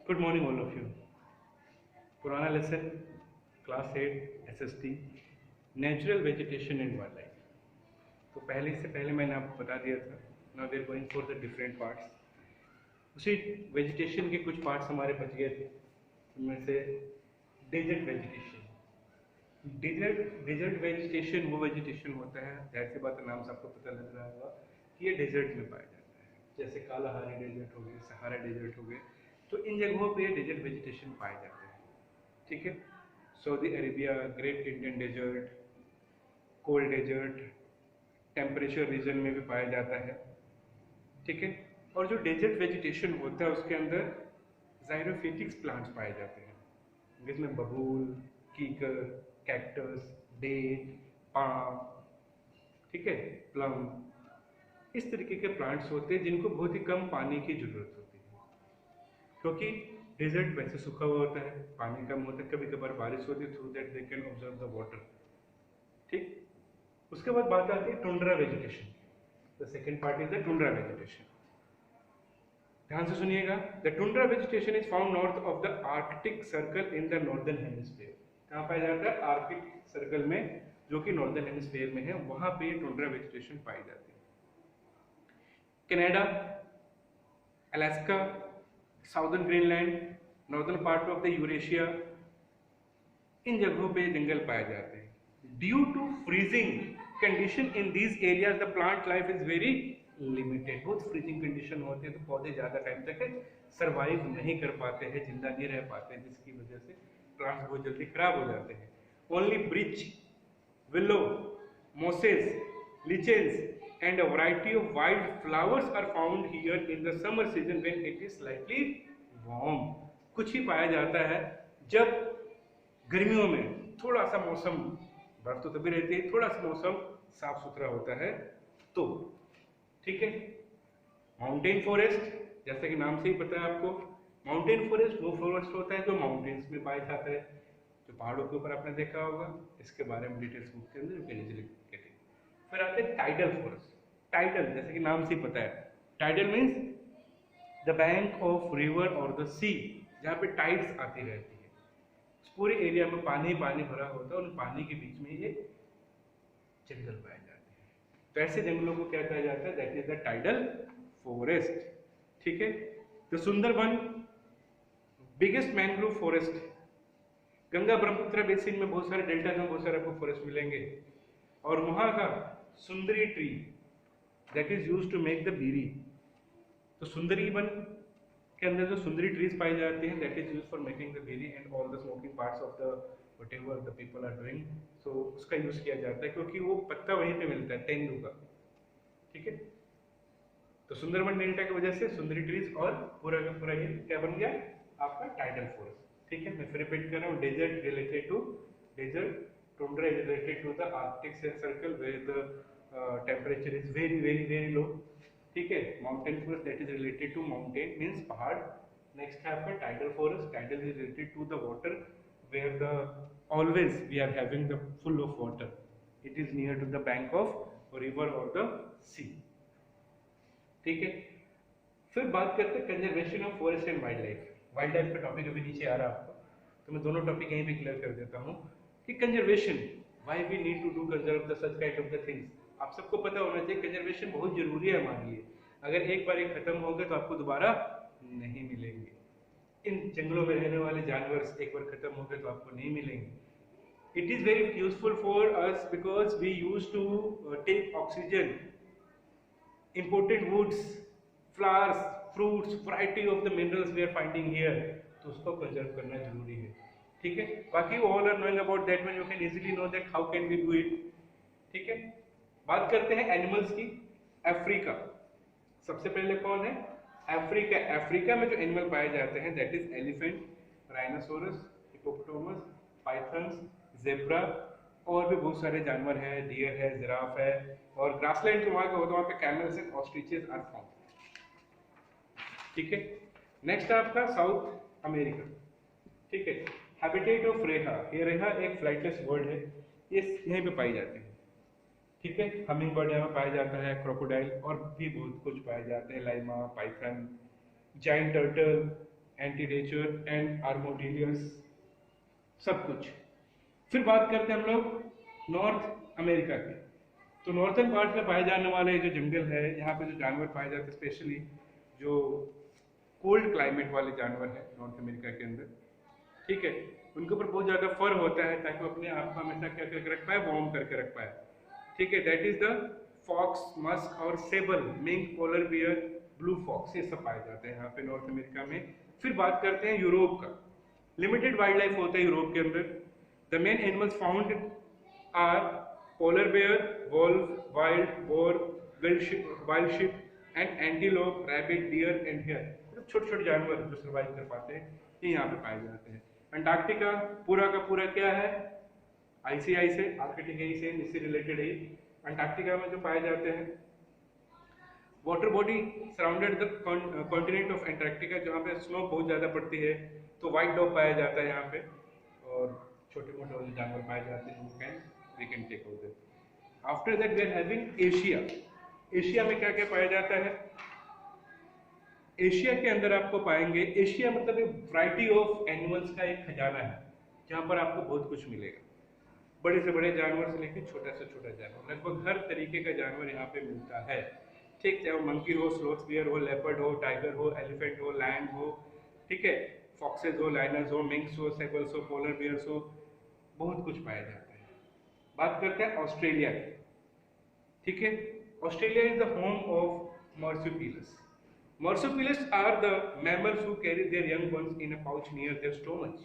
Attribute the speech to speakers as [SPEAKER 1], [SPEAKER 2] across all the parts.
[SPEAKER 1] Good morning all of you. पुराना lesson class 8 SST natural vegetation in wild life. तो पहले मैंने आपको बता दिया था। Now we are going for the different parts. उसी वेजिटेशन के कुछ पार्ट्स हमारे बच गए थे, उनमें से डेजर्ट वेजिटेशन। डेजर्ट वेजिटेशन वो वेजिटेशन होता है, जाहिर सी बात है नाम से आपको पता लग रहा होगा कि ये डेजर्ट में पाया जाता है। जैसे कालाहारी डेजर्ट हो गए, सहारा डेजर्ट हो गए, तो इन जगहों पे डेजर्ट वेजिटेशन पाए जाते हैं। ठीक है, Saudi Arabia, great Indian desert, cold desert, temperature region में भी पाया जाता है। ठीक है, और जो डेजर्ट वेजिटेशन होता है उसके अंदर जायरोफिटिक्स प्लांट्स पाए जाते हैं, जिसमें बबूल, कीकर, कैक्टस, डेट, पाम, ठीक है, प्लम, इस तरीके के प्लांट्स होते हैं जिनको बहुत ही कम पानी की जरूरत होती है, क्योंकि डेजर्ट वैसे सूखा हुआ होता है, पानी कम होता है, कभी कभार बारिश होती है, through that they can observe the water. ठीक, उसके बाद बात आती है tundra vegetation. The second part is the tundra vegetation. ध्यान से सुनिएगा। The tundra vegetation is found north of the Arctic circle in the northern hemisphere. कहाँ पाया जाता है? आर्कटिक सर्कल में, जो कि नॉर्दर्न हेमिस्फीयर में है, वहां पे टुंड्रा वेजिटेशन पाई जाती है। Canada, Alaska, southern Greenland, northern part of the Eurasia, इन जगहों पे जंगल पाए जाते हैं। Due to freezing condition in these areas the plant life is very limited. बहुत फ्रीजिंग कंडीशन होती है तो पौधे ज्यादा टाइम तक सरवाइव नहीं कर पाते हैं, जिंदा नहीं रह पाते हैं, जिसकी वजह से प्लांट्स बहुत जल्दी खराब हो जाते हैं। Only birch, willow, mosses, lichens and a variety of wild flowers are found here in the summer season when it is slightly warm। कुछ ही पाया जाता है जब गर्मियों में थोड़ा सा मौसम, बर्फ तो तभी रहती है, थोड़ा सा मौसम साफ सुथरा होता है तो। ठीक है, माउंटेन फॉरेस्ट, जैसे कि नाम से ही पता है आपको, माउंटेन फॉरेस्ट वो फॉरेस्ट होता है जो माउंटेन्स में पाया जाता है, जो पहाड़ों के ऊपर आपने देखा होगा। इसके बारे में डिटेल्स बुक के अंदर लिखेंगे। फिर आते हैं टाइडल फॉरेस्ट। टाइडल जैसे कि नाम से ही पता है, tidal means the bank of river और द सी, जहाँ पे टाइड्स आती रहती है। उस पूरे एरिया में पानी पानी भरा होता है और पानी के बीच में ये जंगल पाए जाते हैं। तो ऐसे जंगलों को क्या कहा जाता है? That is the tidal forest. ठीक है, तो Sundarban biggest mangrove forest. Ganga Brahmaputra basin में बहुत सारे डेल्टा में बहुत सारे आपको फॉरेस्ट मिलेंगे, और वहां का sundari tree that is used to make the bidi. तो सुंदरी वन के अंदर जो सुंदरी ट्रीज पाई जाती हैं that is used for making the bidi and all the smoking parts of the whatever the people are doing. So उसका यूज किया जाता है क्योंकि वो पत्ता वहीं पे मिलता है, तेंदू का। ठीक है, तो सुंदरबन डेल्टा की वजह से सुंदरी ट्रीज और पूरा का पूरा ये क्या बन गया? आपका टाइडल फॉरेस्ट। ठीक है, मैं फिर रिपीट कर रहा हूँ। Desert related to desert, tundra is related to the arctic circle where the temperature is very low। ठीक है, mountain forest that is related to mountain means पहाड़। next है आपका tidal forest। tidal is related to the water where the always we are having the full of water, it is near to the bank of river or the sea। ठीक है, फिर बात करते हैं conservation of forest and wild life. Wild life का topic अभी नीचे आ रहा है आपको, तो मैं दोनों टॉपिक यहीं पे क्लियर कर देता हूँ कि conservation, why we need to do conserve the such kind of the things. आप सबको पता होना चाहिए कंजर्वेशन बहुत जरूरी है हमारे लिए। अगर एक बार ये खत्म हो गए तो आपको दोबारा नहीं मिलेंगे। इन जंगलों में रहने वाले जानवर एक बार खत्म हो गए तो आपको नहीं मिलेंगे। It is very useful for us because we use to take oxygen, imported woods, flowers, fruits, variety of the minerals we are finding here, तो उसको कंजर्व करना जरूरी है। ठीक है, बाकी all are knowing about that one, you can easily know that how can we do it. ठीक है, बात करते हैं एनिमल्स की। अफ्रीका, सबसे पहले कौन है? अफ्रीका। अफ्रीका में जो एनिमल पाए जाते हैं that is elephant, rhinoceros, hippopotamus, pythons, zebra, और भी बहुत सारे जानवर हैं, डियर है, जिराफ है, और ग्रासलैंड जो वहां का होता है वहां पे camels and ostriches are found. ठीक है, नेक्स्ट आपका साउथ अमेरिका। ठीक है, हैबिटेट ऑफ रेहा। ये रेहा एक फ्लाइटलेस बर्ड है, ये यहीं पे पाई जाती है। ठीक है, हमिंग बर्ड यहाँ पाया जाता है, क्रोकोडाइल और भी बहुत कुछ पाए जाते हैं, लाइमा, पाइथन, जाइंट टर्टल, एंटीडेचर एंड आर्मोडिलियस, सब कुछ। फिर बात करते हैं हम लोग नॉर्थ अमेरिका की। तो नॉर्थन पार्ट में पाए जाने वाले जो जंगल है, यहाँ पे जो जानवर पाए जाते हैं, स्पेशली जो कोल्ड क्लाइमेट वाले जानवर है नॉर्थ अमेरिका के अंदर, ठीक है, उनके ऊपर बहुत ज़्यादा फर होता है ताकि वो अपने आप को हमेशा क्या करके रख पाए, वार्म करके रख पाए, ठीक है। That is the fox, musk और sable, mink, polar bear, blue fox, ये सब पाए जाते हैं यहाँ पे नॉर्थ अमेरिका में। फिर बात करते हैं यूरोप का। लिमिटेड वाइल्ड लाइफ होता है यूरोप के अंदर। The main animals found are polar bear, wolf, wild boar, wild sheep and antelope, rabbit, deer and hare. छोटे छोटे जानवर जो सर्वाइव कर पाते हैं ये यहाँ पे पाए जाते हैं। अंटार्कटिका पूरा का पूरा क्या है, आईसीआई से, आर्कटिक से, इससे रिलेटेड है। अंटार्कटिका में जो पाए जाते हैं water body surrounded the continent of Antarctica, जहाँ पे स्नो बहुत ज़्यादा पड़ती है, तो व्हाइट डॉग पाया जाता है यहाँ पे, और छोटे मोटे जानवर पाए जाते हैं, we can take over that. After that we are having Asia. Asia में क्या क्या पाया जाता है? एशिया के अंदर आपको पाएंगे, एशिया मतलब एक वैरायटी ऑफ एनिमल्स का एक खजाना है, जहाँ पर आपको बहुत कुछ मिलेगा। बड़े से बड़े जानवर से लेकर छोटा से छोटा जानवर, लगभग हर तरीके का जानवर यहाँ पे मिलता है, ठीक, चाहे वो मंकी हो, स्लोथ बियर हो, लेपर्ड हो, टाइगर हो, एलिफेंट हो, लायन हो, ठीक है, फॉक्सेस हो, लाइनर्स हो, मिंक्स हो, सेबल्स हो, पोलर बियर्स हो, बहुत कुछ पाया जाता है। बात करते हैं ऑस्ट्रेलिया की, ठीक है। Australia is the home of marsupials. Marsupials are the mammals who carry their young ones in a pouch near their stomach,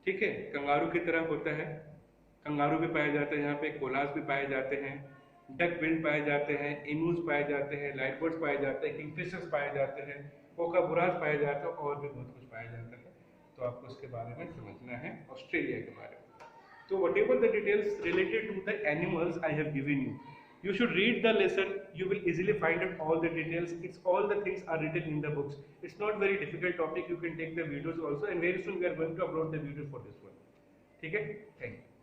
[SPEAKER 1] ठीक है, कंगारू की तरह होता है। कंगारू भी पाए जाते हैं यहाँ पे, कोलास भी पाए जाते हैं, डक बिल पाए जाते हैं, इमूज पाए जाते हैं, लाइट बर्ड्स पाए जाते हैं, किंगफिशर्स पाए जाते हैं, कोकाबुरास पाए जाते हैं, और भी बहुत कुछ पाया जाता है। तो आपको उसके बारे में समझना है, ऑस्ट्रेलिया के बारे में। तो whatever the details related to the animals I have given you, you should read the lesson, you will easily find out all the details. It's all the things are written in the books. It's not very difficult topic, you can take the videos also, and very soon we are going to upload the videos for this one, ठीक है, thank you.